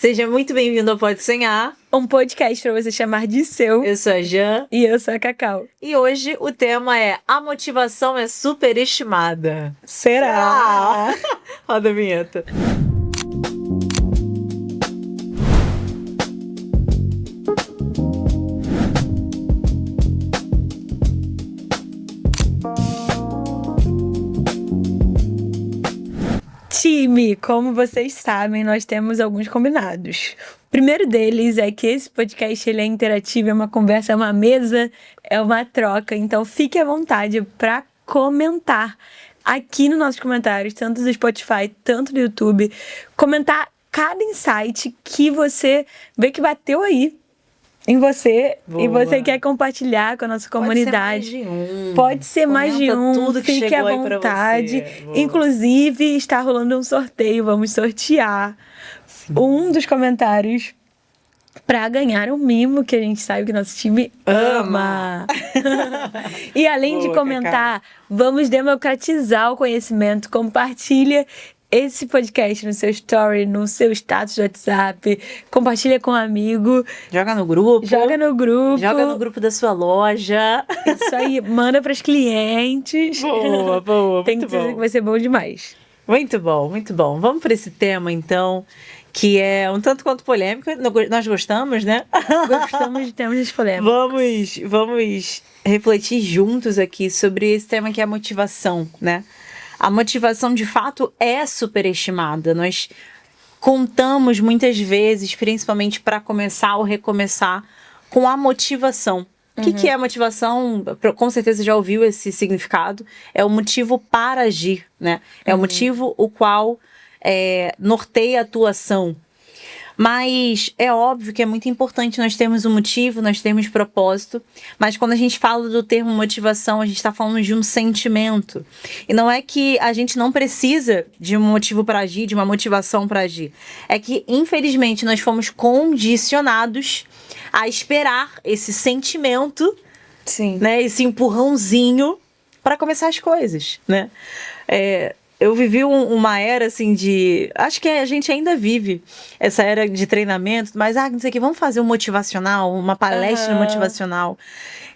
Seja muito bem-vindo ao Pode Sonhar, um podcast para você chamar de seu. Eu sou a Jan. E eu sou a Cacau. E hoje o tema é: a motivação é superestimada. Será? Roda a vinheta. Time, como vocês sabem, nós temos alguns combinados. O primeiro deles é que esse podcast ele é interativo, é uma conversa, é uma mesa, é uma troca. Então fique à vontade para comentar aqui nos nossos comentários, tanto do Spotify, tanto do YouTube. Comentar cada insight que você vê que bateu aí em você. Boa. E você quer compartilhar com a nossa comunidade. Pode ser mais de um. Tudo que fique à vontade. Inclusive, está rolando um sorteio. Vamos sortear um dos comentários para ganhar um mimo que a gente sabe que nosso time ama. E além de comentar, vamos democratizar o conhecimento. Compartilha esse podcast no seu story, no seu status do WhatsApp, compartilha com um amigo. Joga no grupo. Joga no grupo da sua loja. Isso aí, manda para os clientes. Boa. Tem que dizer que vai ser bom demais. Muito bom. Vamos para esse tema, então, que é um tanto quanto polêmico. Nós gostamos, né? Gostamos de temas polêmicos. Vamos refletir juntos aqui sobre esse tema que é a motivação, né? A motivação, de fato, é superestimada. Nós contamos muitas vezes, principalmente para começar ou recomeçar, com a motivação. O que é a motivação? Com certeza já ouviu esse significado. É o motivo para agir, né? É o motivo o qual norteia a tua ação. Mas é óbvio que é muito importante nós termos um motivo, nós termos propósito, mas quando a gente fala do termo motivação, a gente está falando de um sentimento. E não é que a gente não precisa de um motivo para agir, de uma motivação para agir. É que, infelizmente, nós fomos condicionados a esperar esse sentimento, sim, né, esse empurrãozinho para começar as coisas, né? Eu vivi uma era, assim, acho que a gente ainda vive essa era de treinamento, mas, não sei o que, vamos fazer um motivacional, uma palestra motivacional.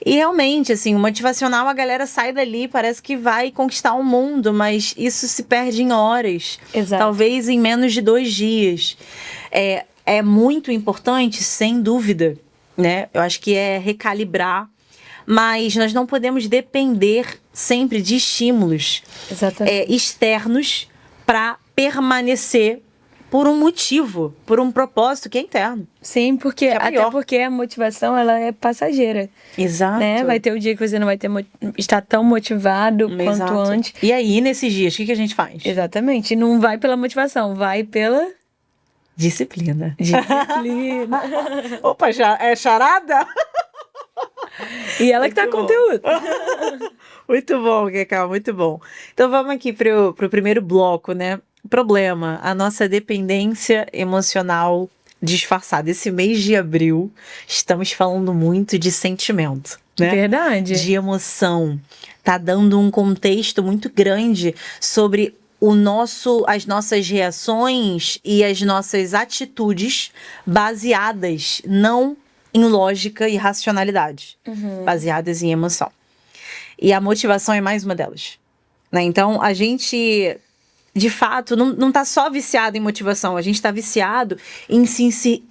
E realmente, assim, o motivacional, a galera sai dali, parece que vai conquistar o mundo, mas isso se perde em horas. Exato. Talvez em menos de 2 dias. É muito importante, sem dúvida, né? Eu acho que é recalibrar. Mas nós não podemos depender sempre de estímulos externos para permanecer por um motivo, por um propósito que é interno. Sim, até porque a motivação ela é passageira. Exato. Né? Vai ter o dia que você não vai estar tão motivado quanto antes. E aí, nesses dias, o que a gente faz? Exatamente. Não vai pela motivação, vai pela... Disciplina. Opa, é charada? E ela que tá conteúdo. Muito bom, Cacau, muito bom. Então vamos aqui pro primeiro bloco, né? Problema, a nossa dependência emocional disfarçada. Esse mês de abril, estamos falando muito de sentimento, né? Verdade. De emoção. Tá dando um contexto muito grande sobre as nossas reações e as nossas atitudes baseadas não em lógica e racionalidade, baseadas em emoção. E a motivação é mais uma delas, né? Então, a gente, de fato, não tá só viciado em motivação, a gente tá viciado em se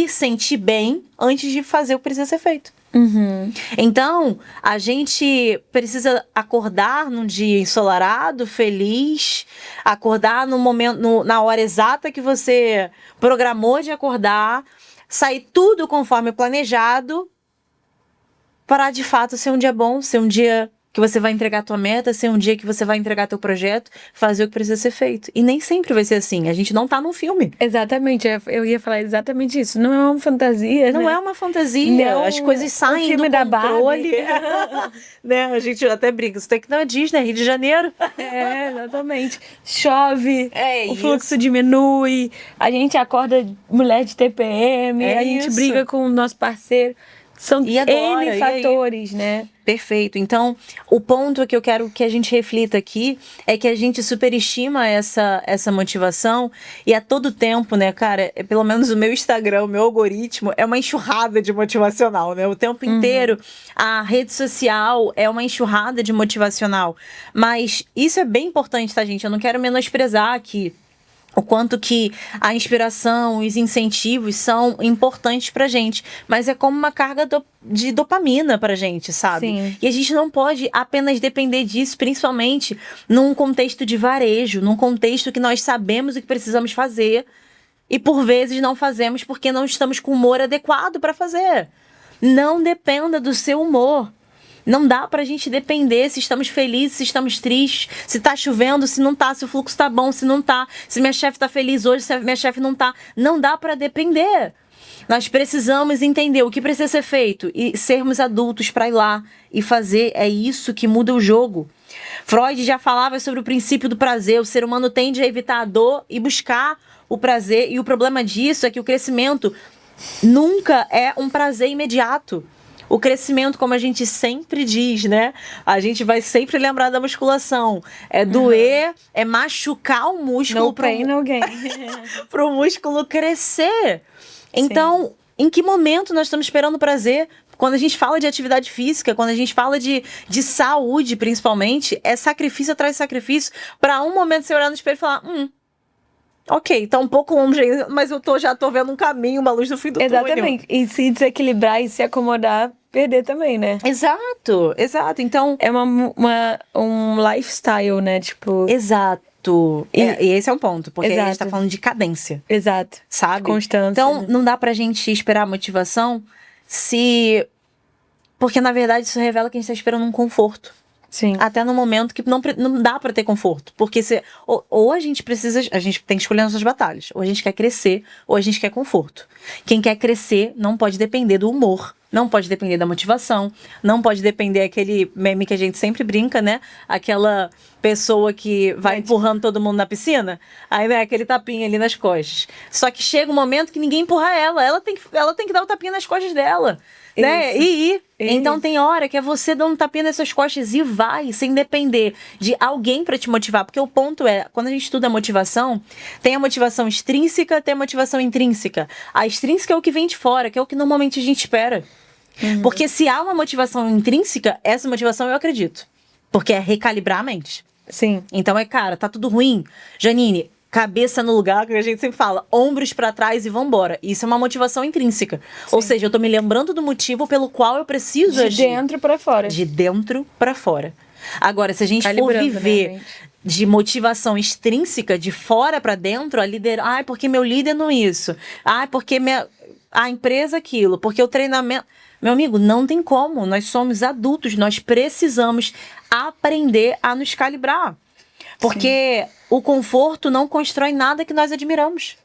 sentir bem antes de fazer o que precisa ser feito. Então, a gente precisa acordar num dia ensolarado, feliz, acordar no momento, na hora exata que você programou de acordar, sair tudo conforme planejado para, de fato, ser um dia bom, ser um dia que você vai entregar a tua meta, ser um dia que você vai entregar teu projeto, fazer o que precisa ser feito. E nem sempre vai ser assim. A gente não tá num filme. Exatamente. Eu ia falar exatamente isso. Não é uma fantasia, Não é uma fantasia. As coisas saem filme do da controle. Né? A gente até brinca. Isso tem que ir na Disney, Rio de Janeiro. Exatamente. Chove, o fluxo diminui, a gente acorda mulher de TPM, a gente briga com o nosso parceiro. São E agora? N E fatores, né? Perfeito. Então, o ponto que eu quero que a gente reflita aqui é que a gente superestima essa motivação e a todo tempo, né, cara, pelo menos o meu Instagram, o meu algoritmo é uma enxurrada de motivacional, né? O tempo inteiro a rede social é uma enxurrada de motivacional. Mas isso é bem importante, tá, gente? Eu não quero menosprezar aqui o quanto que a inspiração, os incentivos são importantes pra gente. Mas é como uma carga de dopamina pra gente, sabe? Sim. E a gente não pode apenas depender disso, principalmente num contexto de varejo, num contexto que nós sabemos o que precisamos fazer e por vezes não fazemos porque não estamos com o humor adequado pra fazer. Não dependa do seu humor. Não dá pra gente depender se estamos felizes, se estamos tristes, se tá chovendo, se não tá, se o fluxo tá bom, se não tá, se minha chefe tá feliz hoje, se minha chefe não tá. Não dá pra depender. Nós precisamos entender o que precisa ser feito e sermos adultos pra ir lá e fazer. É isso que muda o jogo. Freud já falava sobre o princípio do prazer. O ser humano tende a evitar a dor e buscar o prazer. E o problema disso é que o crescimento nunca é um prazer imediato. O crescimento, como a gente sempre diz, né? A gente vai sempre lembrar da musculação. É doer, é machucar o músculo. No pain, no gain. Para o músculo crescer. Então, em que momento nós estamos esperando prazer? Quando a gente fala de atividade física, quando a gente fala de saúde, principalmente, é sacrifício atrás de sacrifício. Para um momento você olhar no espelho e falar, ok, tá um pouco longe, mas já tô vendo um caminho, uma luz no fim do túnel. Exatamente. E se desequilibrar e se acomodar, perder também, né? Exato. Então... É um lifestyle, né? Tipo... Exato. E esse é um ponto, porque a gente tá falando de cadência. Exato. Sabe? Constância. Então, não dá pra gente esperar motivação porque, na verdade, isso revela que a gente tá esperando um conforto. Sim. Até no momento que não dá pra ter conforto. Porque ou a gente tem que escolher nossas batalhas. Ou a gente quer crescer, ou a gente quer conforto. Quem quer crescer não pode depender do humor. Não pode depender da motivação, não pode depender aquele meme que a gente sempre brinca, né? Aquela pessoa que vai empurrando todo mundo na piscina, aí, né, aquele tapinha ali nas costas. Só que chega um momento que ninguém empurra ela tem que dar o tapinha nas costas dela, né? E ir. Então tem hora que é você dando um tapinha nessas costas e vai, sem depender de alguém pra te motivar. Porque o ponto é, quando a gente estuda a motivação, tem a motivação extrínseca, tem a motivação intrínseca. A extrínseca é o que vem de fora, que é o que normalmente a gente espera. Porque se há uma motivação intrínseca, essa motivação eu acredito. Porque é recalibrar a mente. Sim. Então cara, tá tudo ruim. Janine, cabeça no lugar, que a gente sempre fala, ombros pra trás e vambora. Isso é uma motivação intrínseca. Sim. Ou seja, eu tô me lembrando do motivo pelo qual eu preciso agir. De dentro pra fora. De dentro pra fora. Agora, se a gente for viver... Né, de motivação extrínseca, de fora pra dentro, a liderança... Ai, porque meu líder não isso. Ai, porque a empresa aquilo. Porque o treinamento... Meu amigo, não tem como. Nós somos adultos. Nós precisamos aprender a nos calibrar. Porque o conforto não constrói nada que nós admiramos.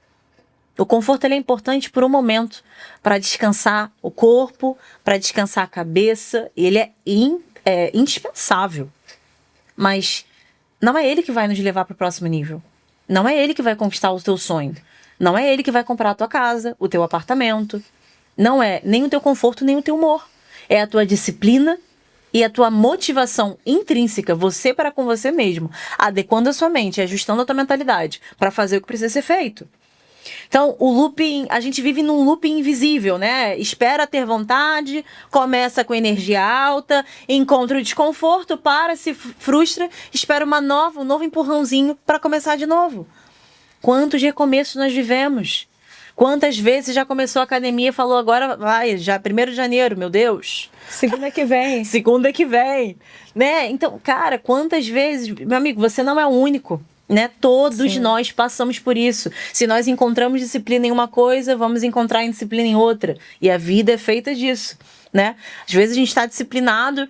O conforto ele é importante por um momento. Para descansar o corpo, para descansar a cabeça. Ele é indispensável. Mas... não é ele que vai nos levar para o próximo nível. Não é ele que vai conquistar o teu sonho. Não é ele que vai comprar a tua casa, o teu apartamento. Não é nem o teu conforto, nem o teu humor. É a tua disciplina e a tua motivação intrínseca, você para com você mesmo, adequando a sua mente, ajustando a tua mentalidade para fazer o que precisa ser feito. Então, o looping, a gente vive num looping invisível, né? Espera ter vontade, começa com energia alta, encontra o desconforto, se frustra, espera um novo empurrãozinho para começar de novo. Quantos recomeços nós vivemos? Quantas vezes já começou a academia e falou agora vai, já 1º de janeiro, meu Deus. Segunda que vem. Segunda que vem, né? Então, cara, quantas vezes, meu amigo, você não é o único. Né? Todos nós passamos por isso. Se nós encontramos disciplina em uma coisa, vamos encontrar indisciplina em outra. E a vida é feita disso, né? Às vezes a gente está disciplinado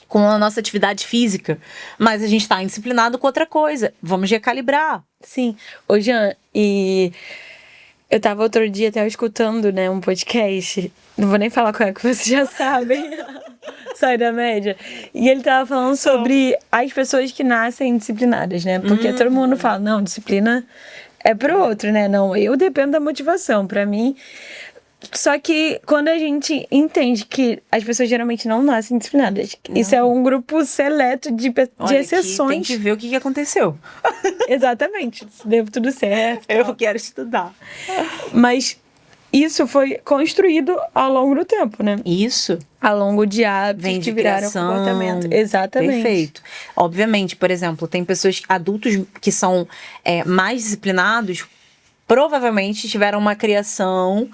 com a nossa atividade física, mas a gente está indisciplinado com outra coisa. Vamos recalibrar. Sim. Ô, Jean, e eu tava outro dia até escutando, né, um podcast. Não vou nem falar qual é, que vocês já sabem. Sai da média. E ele tava falando sobre as pessoas que nascem disciplinadas, né? Porque todo mundo fala, não, disciplina é pro outro, né? Não, eu dependo da motivação. Pra mim, Só que quando a gente entende que as pessoas geralmente não nascem disciplinadas, isso é um grupo seleto de exceções. Tem que ver o que aconteceu. Exatamente, deu tudo certo. Eu quero estudar. Mas isso foi construído ao longo do tempo, né? Isso. Ao longo de hábitos Vem de que viraram criação. comportamento. Exatamente. Perfeito. Obviamente, por exemplo, tem pessoas, adultos que são mais disciplinados, provavelmente tiveram uma criação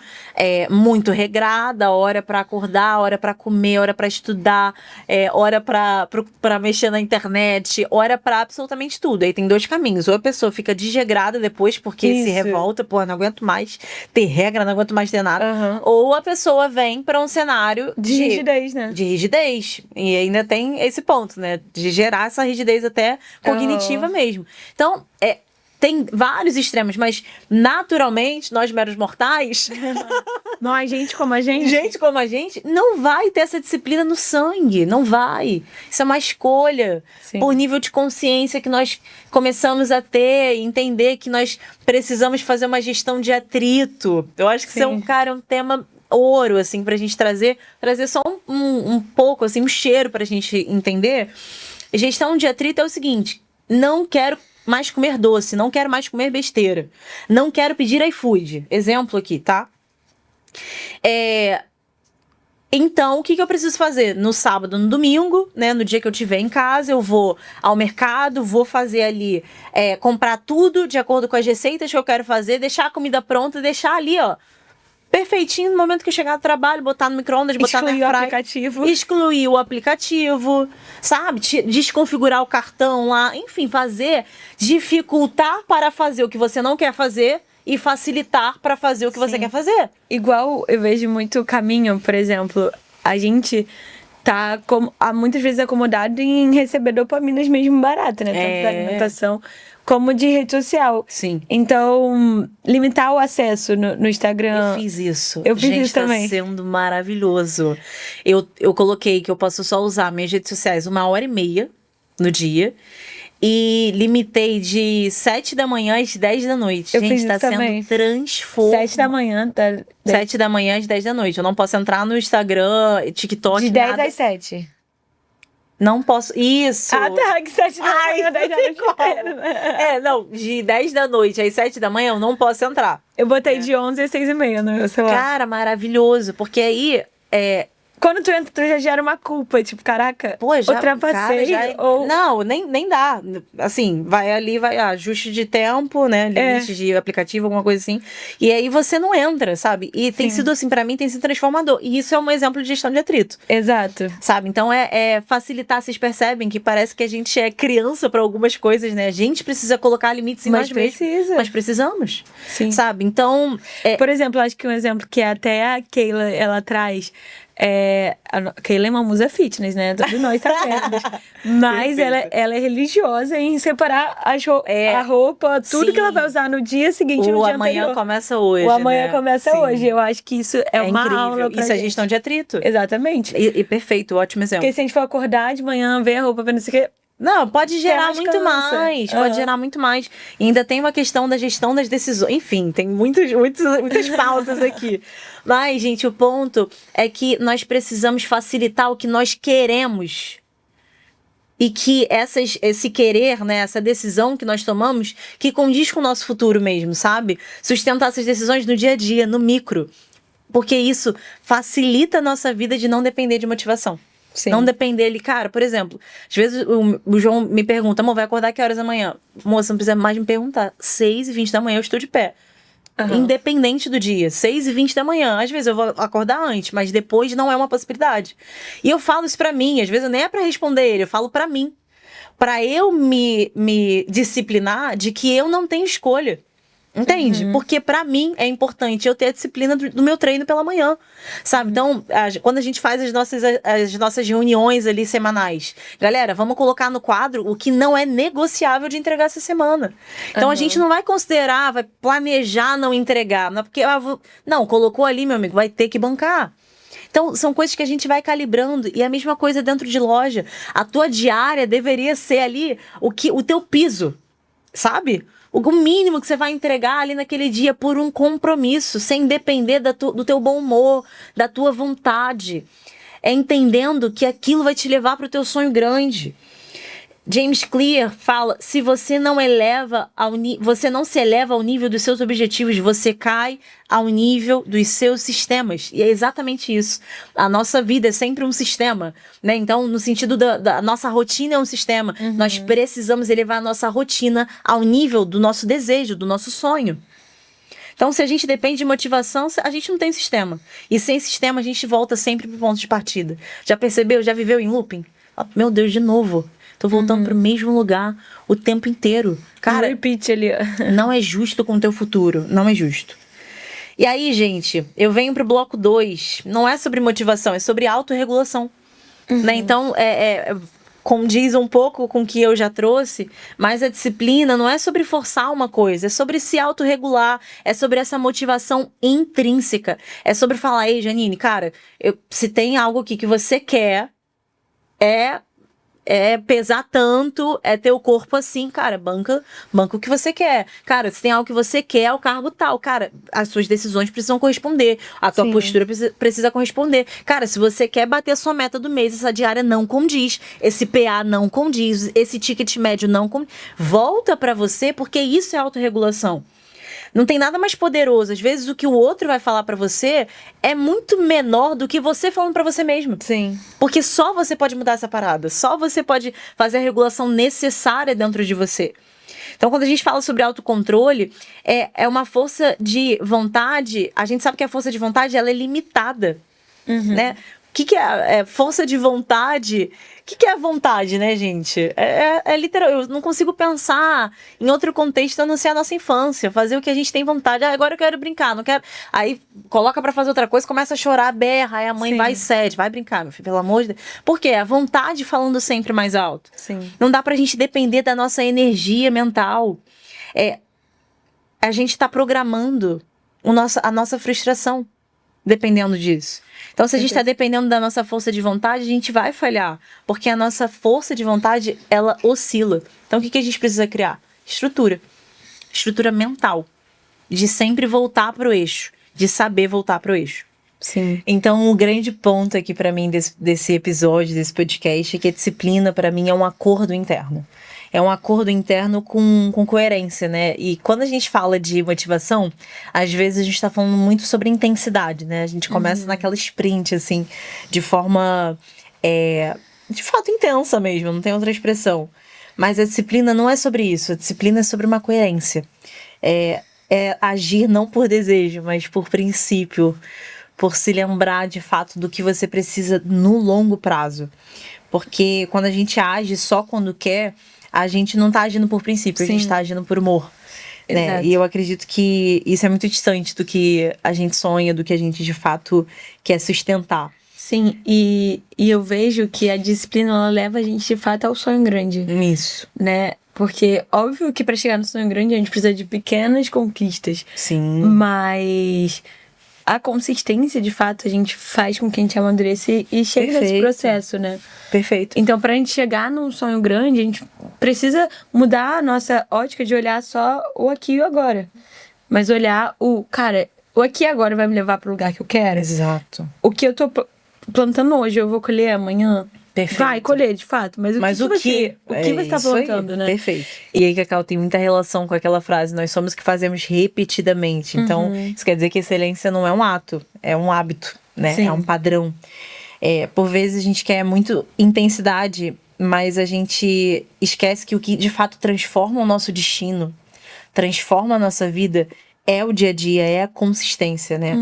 muito regrada, hora para acordar, hora para comer, hora para estudar, hora para mexer na internet, hora para absolutamente tudo. Aí tem dois caminhos. Ou a pessoa fica desregrada depois porque se revolta, pô, não aguento mais ter regra, não aguento mais ter nada. Uhum. Ou a pessoa vem para um cenário de rigidez, né? De rigidez. E ainda tem esse ponto, né? De gerar essa rigidez até cognitiva mesmo. Então, tem vários extremos, mas naturalmente, nós meros mortais, nós, gente como a gente, não vai ter essa disciplina no sangue, não vai. Isso é uma escolha. Sim. Por nível de consciência que nós começamos a ter, entender que nós precisamos fazer uma gestão de atrito. Eu acho que isso é um tema ouro, assim, pra gente trazer só um pouco, assim, um cheiro pra gente entender. Gestão de atrito é o seguinte: não quero mais comer doce, não quero mais comer besteira, não quero pedir iFood. Exemplo aqui, tá? Então, o que eu preciso fazer? No sábado, no domingo, né? No dia que eu estiver em casa, eu vou ao mercado, vou fazer ali, comprar tudo de acordo com as receitas que eu quero fazer, deixar a comida pronta, deixar ali, ó, perfeitinho no momento que eu chegar do trabalho, botar no micro-ondas, botar na airfryer, excluir o aplicativo, sabe? Desconfigurar o cartão lá, enfim, dificultar para fazer o que você não quer fazer e facilitar para fazer o que você quer fazer. Igual eu vejo muito caminho, por exemplo, a gente tá muitas vezes acomodado em receber dopaminas mesmo baratas, né? Tanto da alimentação como de rede social. Sim. Então, limitar o acesso no Instagram. Eu fiz isso. Eu fiz isso também. Tá sendo maravilhoso. Eu coloquei que eu posso só usar minhas redes sociais 1h30 no dia. E limitei de 7 da manhã às 10 da noite. Eu fiz isso tá também. Sendo transformo. 7 da manhã. 7 da manhã às 10 da noite. Eu não posso entrar no Instagram, TikTok, de 10 às 7. Não posso. Isso! Ah, tá. Que 7 da manhã, 10 da noite. Não. De 10 da noite às 7 da manhã eu não posso entrar. Eu botei de 11 às 6h30 no meu celular. Cara, maravilhoso. Porque aí... Quando tu entra, tu já gera uma culpa. Tipo, caraca, ultrapassei. Não, nem dá. Assim, vai ali, ajuste de tempo, né? Limite de aplicativo, alguma coisa assim. E aí você não entra, sabe? E tem sido assim, pra mim, tem sido transformador. E isso é um exemplo de gestão de atrito. Exato. Sabe? Então facilitar. Vocês percebem que parece que a gente é criança pra algumas coisas, né? A gente precisa colocar limites em nós mesmos. Mas precisamos. Sim. Sabe? Então... Por exemplo, acho que um exemplo que até a Keila, ela traz... a Keila é uma musa fitness, né? Todos nós sabemos. Mas ela é religiosa em separar a roupa, tudo que ela vai usar no dia seguinte, no dia amanhã anterior. Começa hoje. O amanhã começa hoje. Eu acho que isso é uma incrível. aula pra Isso é gestão de atrito. Exatamente. E perfeito, ótimo exemplo. Porque se a gente for acordar de manhã, ver a roupa, ver não sei o quê. Não, pode gerar muito mais. Pode gerar muito mais. E ainda tem uma questão da gestão das decisões. Enfim, tem muitas pautas aqui. Mas, gente, o ponto é que nós precisamos facilitar o que nós queremos. E que esse querer, né, essa decisão que nós tomamos, que condiz com o nosso futuro mesmo, sabe? Sustentar essas decisões no dia a dia, no micro. Porque isso facilita a nossa vida de não depender de motivação. Sim. Não depender ali, cara, por exemplo, às vezes o João me pergunta, amor, vai acordar que horas da manhã? Moça, não precisa mais me perguntar. 6h20 da manhã eu estou de pé. Independente do dia, 6h20 da manhã. Às vezes eu vou acordar antes, mas depois não é uma possibilidade. E eu falo isso pra mim, às vezes nem é pra responder ele, eu falo pra mim. Pra eu me disciplinar de que eu não tenho escolha. Entende? Porque pra mim é importante eu ter a disciplina do meu treino pela manhã, sabe? Então, quando a gente faz as nossas reuniões ali semanais, galera, vamos colocar no quadro o que não é negociável de entregar essa semana. Então, a gente não vai considerar, vai planejar não entregar, não é porque, não, colocou ali, meu amigo, vai ter que bancar. Então, são coisas que a gente vai calibrando. E a mesma coisa dentro de loja. A tua diária deveria ser ali o teu piso, sabe? o mínimo que você vai entregar ali naquele dia por um compromisso, sem depender do teu bom humor, da tua vontade. É entendendo que aquilo vai te levar para o teu sonho grande. James Clear fala, se você não você não se eleva ao nível dos seus objetivos, você cai ao nível dos seus sistemas. E é exatamente isso. A nossa vida é sempre um sistema, né? Então, no sentido da nossa rotina é um sistema. Nós precisamos elevar a nossa rotina ao nível do nosso desejo, do nosso sonho. Então, se a gente depende de motivação, a gente não tem sistema. E sem sistema, a gente volta sempre pro ponto de partida. Já percebeu? Já viveu em looping? Oh, meu Deus, de novo. Tô voltando pro mesmo lugar o tempo inteiro. Cara, repeat ali. Não é justo com o teu futuro. Não é justo. E aí, gente, eu venho pro bloco 2. Não é sobre motivação, é sobre autorregulação. Né? Então, condiz um pouco com o que eu já trouxe, mas a disciplina não é sobre forçar uma coisa, é sobre se autorregular, é sobre essa motivação intrínseca. É sobre falar, ei, Janine, cara, se tem algo aqui que você quer, pesar tanto, é ter o corpo assim, cara, banca o que você quer. Cara, se tem algo que você quer, é o cargo tal. Cara, as suas decisões precisam corresponder. A tua postura precisa corresponder. Cara, se você quer bater a sua meta do mês, essa diária não condiz, esse PA não condiz, esse ticket médio não condiz. Volta pra você, porque isso é autorregulação. Não tem nada mais poderoso. Às vezes o que o outro vai falar pra você é muito menor do que você falando pra você mesmo. Sim. Porque só você pode mudar essa parada. Só você pode fazer a regulação necessária dentro de você. Então, quando a gente fala sobre autocontrole, é uma força de vontade. A gente sabe que a força de vontade ela é limitada. Né? O que é força de vontade? O que é a vontade, né, gente? É literal. Eu não consigo pensar em outro contexto a não ser a nossa infância. Fazer o que a gente tem vontade. Agora eu quero brincar, não quero. Aí coloca pra fazer outra coisa, começa a chorar, berra. Aí a mãe vai e cede. Vai brincar, meu filho, pelo amor de Deus. Por quê? A vontade falando sempre mais alto. Sim. Não dá pra gente depender da nossa energia mental. A gente tá programando a nossa frustração. Dependendo disso. Então, se a gente está dependendo da nossa força de vontade, a gente vai falhar. Porque a nossa força de vontade, ela oscila. Então, o que a gente precisa criar? Estrutura. Estrutura mental. De sempre voltar para o eixo. De saber voltar para o eixo. Sim. Então, o grande ponto aqui para mim desse episódio, desse podcast, é que a disciplina, para mim, é um acordo interno. É um acordo interno com coerência, né? E quando a gente fala de motivação, às vezes a gente tá falando muito sobre intensidade, né? A gente começa naquela sprint, assim, de forma, de fato, intensa mesmo, não tem outra expressão. Mas a disciplina não é sobre isso, a disciplina é sobre uma coerência. É agir não por desejo, mas por princípio, por se lembrar, de fato, do que você precisa no longo prazo. Porque quando a gente age só quando quer, a gente não tá agindo por princípio, a gente tá agindo por humor. Né? E eu acredito que isso é muito distante do que a gente sonha, do que a gente de fato quer sustentar. Sim, e eu vejo que a disciplina ela leva a gente de fato ao sonho grande. Isso. Né? Porque óbvio que para chegar no sonho grande a gente precisa de pequenas conquistas. Sim. Mas a consistência, de fato, a gente faz com que a gente amadureça e chegue nesse processo, né? Perfeito. Então, pra gente chegar num sonho grande, a gente precisa mudar a nossa ótica de olhar só o aqui e o agora. Mas olhar o aqui e agora vai me levar pro lugar que eu quero. Exato. O que eu tô plantando hoje, eu vou colher amanhã. Perfeito. Vai colher, de fato. Mas o que você tá plantando, aí, né? Perfeito. E aí, Cacau, tem muita relação com aquela frase, nós somos o que fazemos repetidamente. Então, isso quer dizer que excelência não é um ato, é um hábito, né? Sim. É um padrão. Por vezes a gente quer muito intensidade, mas a gente esquece que o que de fato transforma o nosso destino, transforma a nossa vida, é o dia a dia, é a consistência, né?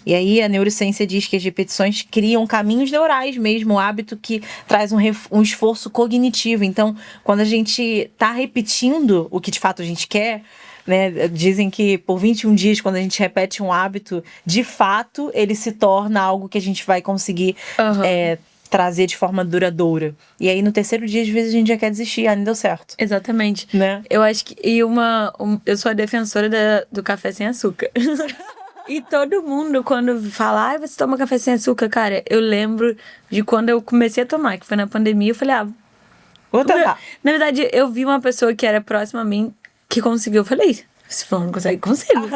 E aí a neurociência diz que as repetições criam caminhos neurais mesmo, o hábito que traz um esforço cognitivo. Então, quando a gente tá repetindo o que de fato a gente quer, né? Dizem que por 21 dias, quando a gente repete um hábito, de fato, ele se torna algo que a gente vai conseguir trazer de forma duradoura. E aí, no terceiro dia, às vezes, a gente já quer desistir. Não deu certo. Exatamente. Né? Eu acho que... eu sou a defensora do café sem açúcar. E todo mundo, quando fala, você toma café sem açúcar, cara, eu lembro de quando eu comecei a tomar, que foi na pandemia, eu falei, vou tentar. Na verdade, eu vi uma pessoa que era próxima a mim, que conseguiu. Eu falei, se for não consegue, consigo.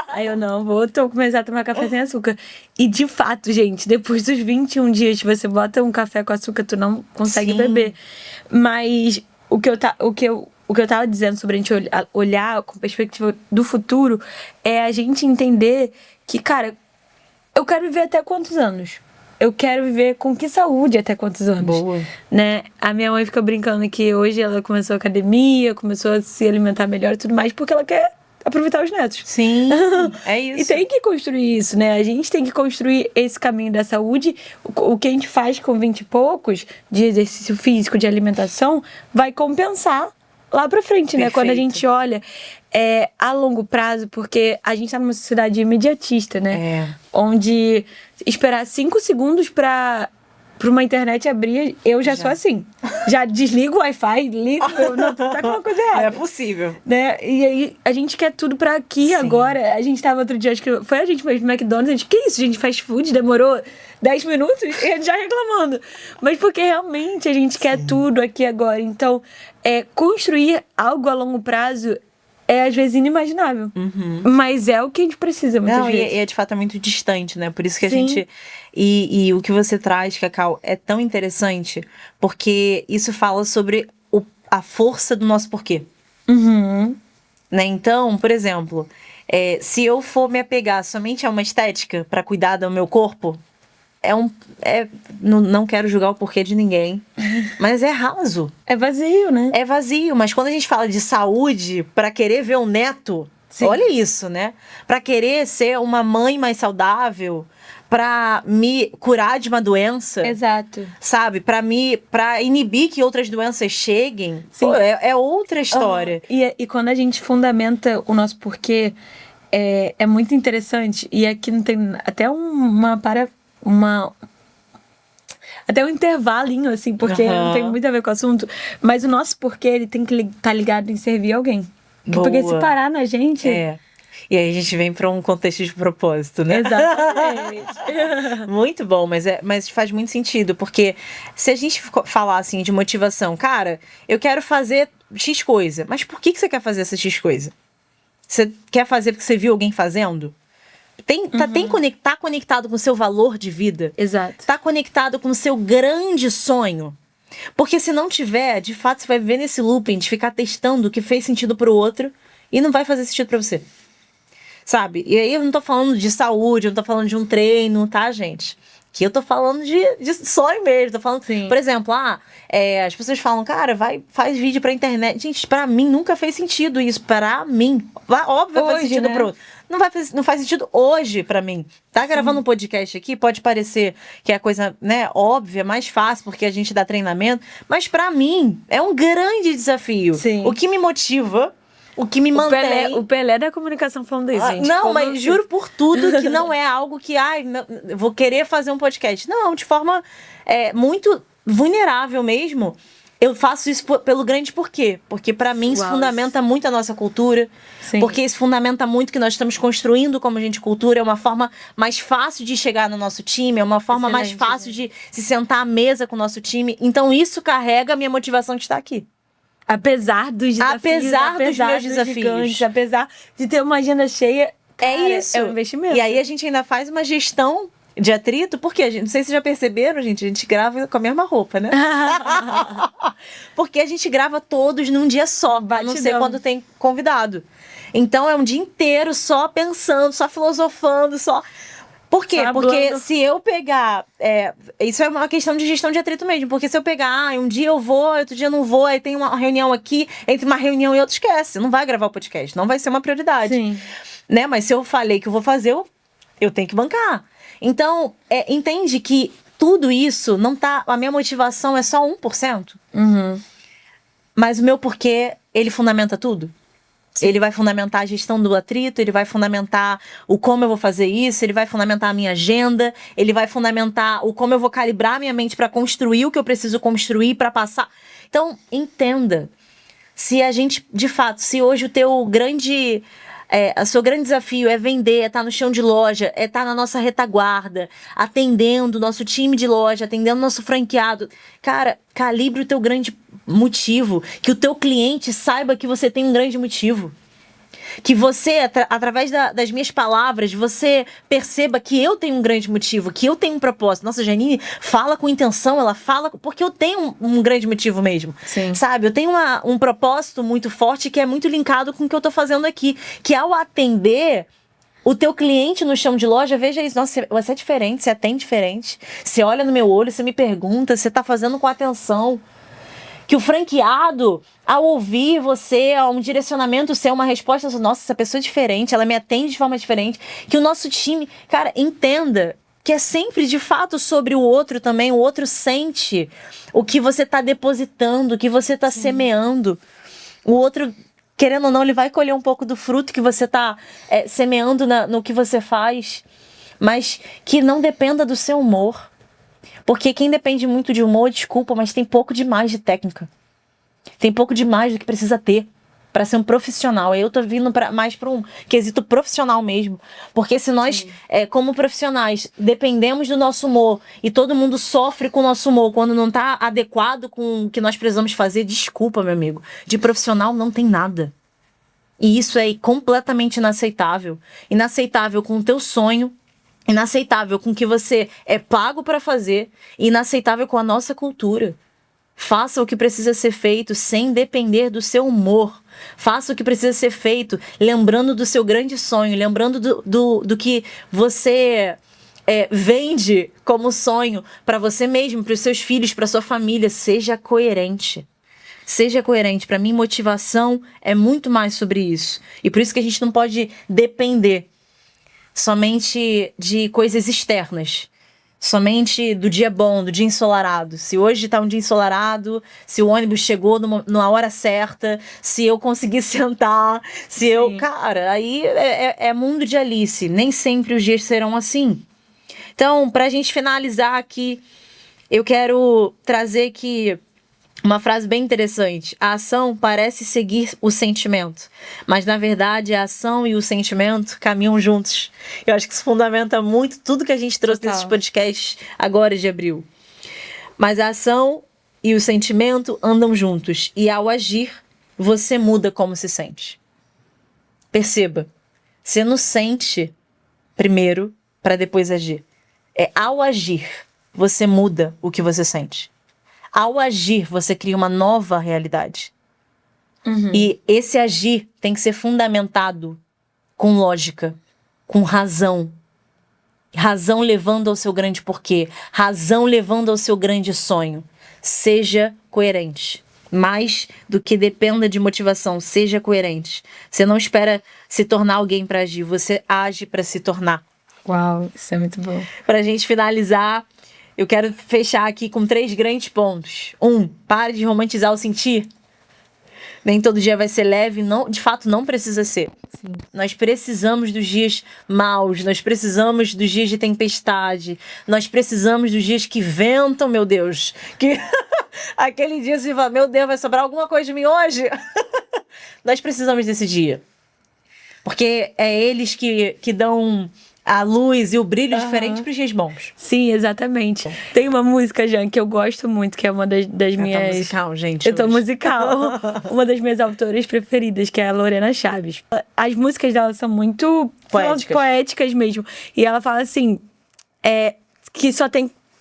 Aí eu não vou começar a tomar café sem açúcar. E de fato, gente, depois dos 21 dias, você bota um café com açúcar, tu não consegue beber. Mas o que eu tava dizendo sobre a gente olhar com perspectiva do futuro é a gente entender que, cara, eu quero viver até quantos anos? Eu quero viver com que saúde até quantos anos? Boa. Né? A minha mãe fica brincando que hoje ela começou a academia, começou a se alimentar melhor e tudo mais, porque ela quer aproveitar os netos. Sim, é isso. E tem que construir isso, né? A gente tem que construir esse caminho da saúde. O que a gente faz com 20 e poucos de exercício físico, de alimentação, vai compensar lá pra frente, né? Quando a gente olha a longo prazo, porque a gente tá numa sociedade imediatista, né? Onde esperar 5 segundos pra uma internet abrir, eu já sou assim. Já desligo o Wi-Fi, ligo, não, tá com uma coisa errada. Não é possível. Né? E aí, a gente quer tudo pra aqui, agora. A gente tava outro dia, acho que foi a gente mesmo no McDonald's, a gente, que isso, gente, fast food, demorou 10 minutos? E a gente já reclamando. Mas porque realmente a gente quer tudo aqui agora. Então, construir algo a longo prazo é às vezes inimaginável. Mas é o que a gente precisa muitas vezes. E de fato é muito distante, né? Por isso que a gente... E o que você traz, Cacau, é tão interessante, porque isso fala sobre a força do nosso porquê. Né? Então, por exemplo, se eu for me apegar somente a uma estética para cuidar do meu corpo, não quero julgar o porquê de ninguém, mas é raso. É vazio, né? É vazio, mas quando a gente fala de saúde, para querer ver o neto, olha isso, né? Para querer ser uma mãe mais saudável, para me curar de uma doença. Exato. Sabe? Para inibir que outras doenças cheguem. Pô, é outra história. E quando a gente fundamenta o nosso porquê, é muito interessante. E aqui não tem até até um intervalinho, assim, porque não tem muito a ver com o assunto. Mas o nosso porquê, ele tem que estar ligado em servir alguém. Porque se parar na gente... E aí a gente vem para um contexto de propósito, né? Exatamente. Muito bom, mas faz muito sentido, porque se a gente falar assim de motivação, cara, eu quero fazer X coisa, mas por que você quer fazer essa X coisa? Você quer fazer porque você viu alguém fazendo? Tá conectado com o seu valor de vida? Exato. Tá conectado com o seu grande sonho? Porque se não tiver, de fato você vai viver nesse looping de ficar testando o que fez sentido pro outro e não vai fazer sentido pra você. Sabe? E aí eu não tô falando de saúde, eu não tô falando de um treino, tá, gente? Que eu tô falando de sonho mesmo. Tô falando, por exemplo, as pessoas falam, cara, faz vídeo pra internet. Gente, pra mim nunca fez sentido isso. Pra mim. Óbvio vai fazer sentido, né? Pro outro. Não faz sentido hoje pra mim. Tá gravando um podcast aqui, pode parecer que é coisa, né, óbvia, mais fácil, porque a gente dá treinamento. Mas pra mim, é um grande desafio. Sim. O que me motiva... O que me mantém... O Pelé da comunicação falando isso, gente. Não, mas juro por tudo que não é algo que... vou querer fazer um podcast. Não, de forma muito vulnerável mesmo. Eu faço isso pelo grande porquê. Porque pra mim isso fundamenta muito a nossa cultura. Sim. Porque isso fundamenta muito que nós estamos construindo como a gente cultura. É uma forma mais fácil de chegar no nosso time. É uma forma mais fácil de se sentar à mesa com o nosso time. Então isso carrega a minha motivação de estar aqui. Apesar dos desafios, apesar dos meus desafios, gigantes, apesar de ter uma agenda cheia, cara, isso. É um investimento. E aí a gente ainda faz uma gestão de atrito, porque não sei se vocês já perceberam, gente, a gente grava com a mesma roupa, né? Porque a gente grava todos num dia só, não sei quando tem convidado. Então é um dia inteiro só pensando, só filosofando, só... Por quê? Porque se eu pegar... isso é uma questão de gestão de atrito mesmo. Porque se eu pegar, um dia eu vou, outro dia eu não vou, aí tem uma reunião aqui, entre uma reunião e outra, esquece. Não vai gravar o podcast, não vai ser uma prioridade. Sim. Né? Mas se eu falei que eu vou fazer, eu tenho que bancar. Então, entende que tudo isso não tá... A minha motivação é só 1%. Mas o meu porquê, ele fundamenta tudo. Sim. Ele vai fundamentar a gestão do atrito, ele vai fundamentar o como eu vou fazer isso, ele vai fundamentar a minha agenda, ele vai fundamentar o como eu vou calibrar minha mente para construir o que eu preciso construir para passar. Então, entenda. Se a gente, de fato, se hoje o teu grande o seu grande desafio é vender, é estar no chão de loja, é estar na nossa retaguarda, atendendo o nosso time de loja, atendendo o nosso franqueado. Cara, calibre o teu grande motivo, que o teu cliente saiba que você tem um grande motivo. Que você, através das minhas palavras, você perceba que eu tenho um grande motivo, que eu tenho um propósito. Nossa, Janine fala com intenção, ela fala porque eu tenho um grande motivo mesmo. Sim. Sabe? Eu tenho um propósito muito forte que é muito linkado com o que eu tô fazendo aqui. Que ao atender o teu cliente no chão de loja, veja isso. Nossa, você é diferente, você atende diferente. Você olha no meu olho, você me pergunta, você tá fazendo com atenção. Que o franqueado, ao ouvir você, a um direcionamento seu, uma resposta, nossa, essa pessoa é diferente, ela me atende de forma diferente. Que o nosso time, cara, entenda que é sempre, de fato, sobre o outro também. O outro sente o que você está depositando, o que você está semeando. O outro, querendo ou não, ele vai colher um pouco do fruto que você está semeando no que você faz. Mas que não dependa do seu humor. Porque quem depende muito de humor, desculpa, mas tem pouco demais de técnica. Tem pouco demais do que precisa ter para ser um profissional. Eu tô vindo mais para um quesito profissional mesmo. Porque se nós, como profissionais, dependemos do nosso humor e todo mundo sofre com o nosso humor quando não tá adequado com o que nós precisamos fazer, desculpa, meu amigo. De profissional não tem nada. E isso é completamente inaceitável. Inaceitável com o teu sonho, inaceitável com o que você é pago para fazer, e inaceitável com a nossa cultura. Faça o que precisa ser feito sem depender do seu humor. Faça o que precisa ser feito lembrando do seu grande sonho, lembrando do que você vende como sonho para você mesmo, para os seus filhos, para sua família. Seja coerente. Seja coerente. Para mim, motivação é muito mais sobre isso. E por isso que a gente não pode depender somente de coisas externas, somente do dia bom, do dia ensolarado. Se hoje tá um dia ensolarado, se o ônibus chegou na hora certa, se eu consegui sentar, se eu... Cara, aí é mundo de Alice. Nem sempre os dias serão assim. Então, pra gente finalizar aqui, eu quero trazer que uma frase bem interessante. A ação parece seguir o sentimento, mas na verdade a ação e o sentimento caminham juntos. Eu acho que isso fundamenta muito tudo que a gente trouxe nesses podcasts agora de abril. Mas a ação e o sentimento andam juntos, e ao agir, você muda como se sente. Perceba, você não sente primeiro para depois agir. Ao agir, você muda o que você sente. Ao agir, você cria uma nova realidade. E esse agir tem que ser fundamentado com lógica, com razão. Razão levando ao seu grande porquê. Razão levando ao seu grande sonho. Seja coerente. Mais do que dependa de motivação, seja coerente. Você não espera se tornar alguém para agir, você age para se tornar. Uau, isso é muito bom. Pra gente finalizar, eu quero fechar aqui com 3 grandes pontos. 1, pare de romantizar o sentir. Nem todo dia vai ser leve, não, de fato não precisa ser. Sim. Nós precisamos dos dias maus, nós precisamos dos dias de tempestade, nós precisamos dos dias que ventam, meu Deus. Que aquele dia você fala, meu Deus, vai sobrar alguma coisa de mim hoje? Nós precisamos desse dia. Porque é eles que dão a luz e o brilho diferente para os dias bons. Sim, exatamente. Tem uma música, Jan, que eu gosto muito, que é uma das minhas... Eu tô musical, gente. Eu tô musical. Uma das minhas autoras preferidas, que é a Lorena Chaves. As músicas dela são muito poéticas mesmo. E ela fala assim,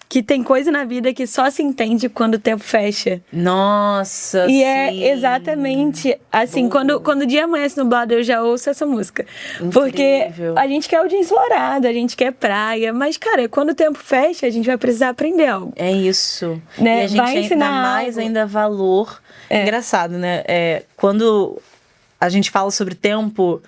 que tem coisa na vida que só se entende quando o tempo fecha. Nossa, e sim. É exatamente assim, quando o dia amanhece nublado, eu já ouço essa música. Incrível. Porque a gente quer o dia ensolarado, a gente quer praia, mas, cara, quando o tempo fecha, a gente vai precisar aprender algo. É isso. Né? E a gente vai ensinar dá mais algo. ainda valor. Engraçado, né? Quando a gente fala sobre tempo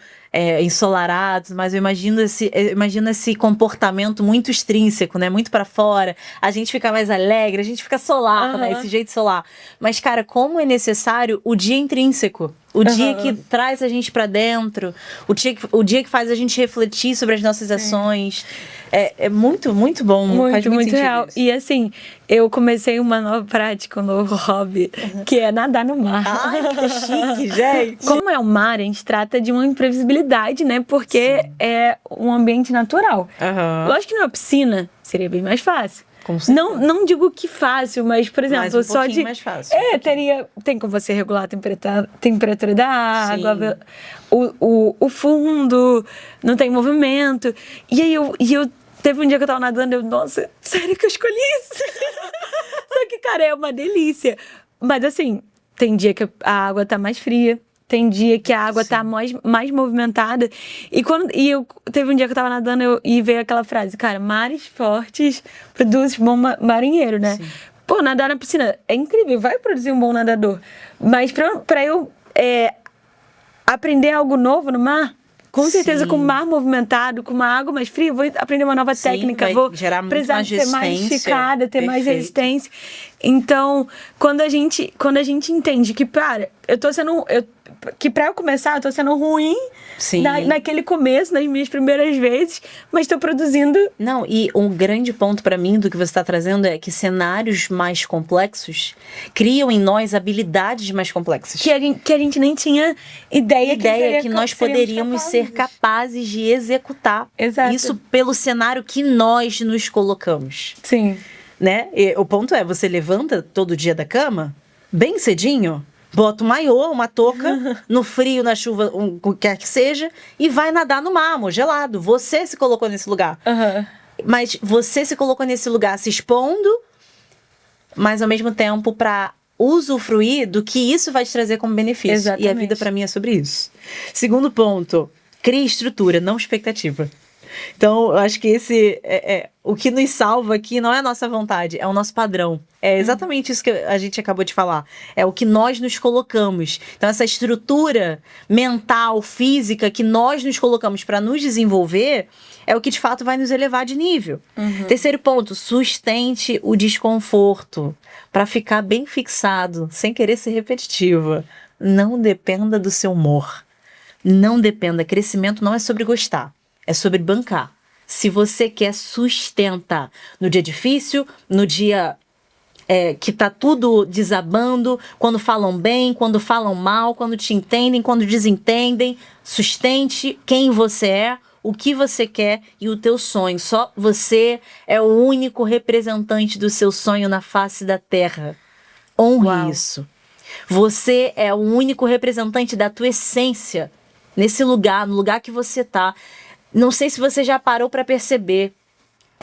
ensolarados, mas eu imagino esse comportamento muito extrínseco, né? Muito pra fora. A gente fica mais alegre, a gente fica solar, né? Esse jeito solar. Mas, cara, como é necessário o dia intrínseco? O dia que traz a gente pra dentro, o dia que faz a gente refletir sobre as nossas ações. É muito, muito bom. Faz muito real. Isso. E assim, eu comecei uma nova prática, um novo hobby, que é nadar no mar. Ai, que chique, gente! Como é o mar, a gente trata de uma imprevisibilidade, né? Porque é um ambiente natural. Lógico que numa piscina seria bem mais fácil. Não digo que fácil, mas, por exemplo, mas só de. Mais fácil. Tem como você regular a temperatura da água, o fundo, não tem movimento. E aí eu teve um dia que eu tava nadando, nossa, sério que eu escolhi isso? Só que, cara, é uma delícia. Mas assim, tem dia que a água tá mais fria. Tem dia que a água tá mais movimentada. Teve um dia que eu tava nadando e veio aquela frase, cara, mares fortes produzem bom marinheiro, né? Sim. Pô, nadar na piscina é incrível, vai produzir um bom nadador. Mas pra eu aprender algo novo no mar, com certeza, com o mar movimentado, com uma água mais fria, vou aprender uma nova técnica, vou precisar ser mais esticada, ter mais resistência. Então, quando a gente entende que, que pra eu começar, eu tô sendo ruim naquele começo, nas minhas primeiras vezes, mas tô produzindo. Não, e um grande ponto pra mim do que você está trazendo é que cenários mais complexos criam em nós habilidades mais complexas. Que a gente nem tinha ideia que nós poderíamos ser capazes de executar. Exato. Isso pelo cenário que nós nos colocamos. Sim. Né? E o ponto é, você levanta todo dia da cama, bem cedinho, bota um maiô, uma touca, no frio, na chuva, o que quer que seja, e vai nadar no mar, amor, gelado. Você se colocou nesse lugar. Mas você se colocou nesse lugar se expondo, mas ao mesmo tempo para usufruir do que isso vai te trazer como benefício. Exatamente. E a vida para mim é sobre isso. Segundo ponto, crie estrutura, não expectativa. Então, eu acho que esse o que nos salva aqui não é a nossa vontade, é o nosso padrão. É exatamente isso que a gente acabou de falar. É o que nós nos colocamos. Então, essa estrutura mental, física que nós nos colocamos para nos desenvolver é o que de fato vai nos elevar de nível. Terceiro ponto, sustente o desconforto para ficar bem fixado, sem querer ser repetitiva. Não dependa do seu humor. Não dependa. Crescimento não é sobre gostar. É sobre bancar. Se você quer, sustenta. No dia difícil, no dia que tá tudo desabando, quando falam bem, quando falam mal, quando te entendem, quando desentendem, sustente quem você é, o que você quer e o teu sonho. Só você é o único representante do seu sonho na face da terra. Honre isso. Você é o único representante da tua essência nesse lugar, no lugar que você tá. Não sei se você já parou para perceber,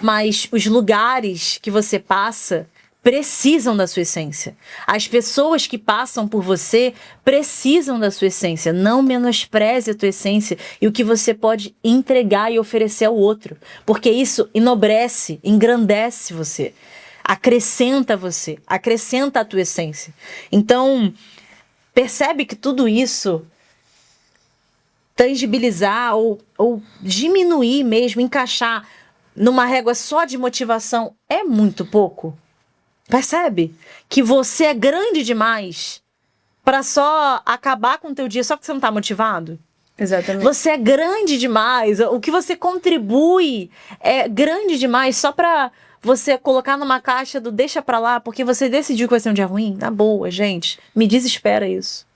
mas os lugares que você passa precisam da sua essência. As pessoas que passam por você precisam da sua essência. Não menospreze a tua essência e o que você pode entregar e oferecer ao outro. Porque isso enobrece, engrandece você, acrescenta você, acrescenta a tua essência. Então, percebe que tudo isso tangibilizar ou diminuir mesmo, encaixar numa régua só de motivação é muito pouco. Percebe? Que você é grande demais para só acabar com o teu dia só porque você não tá motivado? Exatamente. Você é grande demais. O que você contribui é grande demais só para você colocar numa caixa do deixa pra lá porque você decidiu que vai ser um dia ruim? Na boa, gente. Me desespera isso.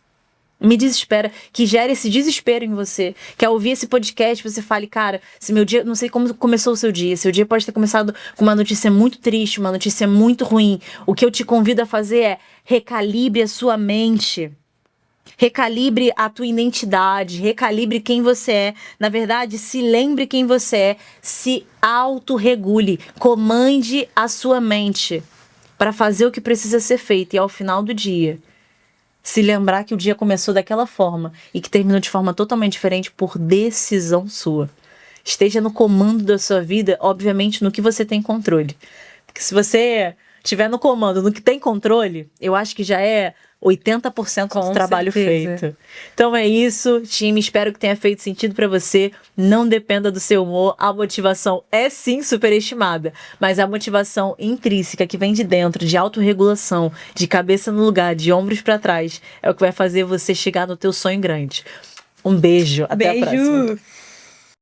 Me desespera, que gera esse desespero em você. Que ao ouvir esse podcast, você fale, cara, se meu dia, não sei como começou o seu dia. Seu dia pode ter começado com uma notícia muito triste, uma notícia muito ruim. O que eu te convido a fazer é recalibre a sua mente. Recalibre a tua identidade, recalibre quem você é. Na verdade, se lembre quem você é, se autorregule, comande a sua mente para fazer o que precisa ser feito. E ao final do dia, se lembrar que o dia começou daquela forma e que terminou de forma totalmente diferente por decisão sua. Esteja no comando da sua vida, obviamente, no que você tem controle. Porque se você estiver no comando, no que tem controle, eu acho que já é 80% do trabalho certeza. feito. Então é isso, time. Espero que tenha feito sentido pra você. Não dependa do seu humor. A motivação é sim superestimada, mas a motivação intrínseca que vem de dentro, de autorregulação, de cabeça no lugar, de ombros pra trás, é o que vai fazer você chegar no teu sonho grande. Um beijo. Até a próxima.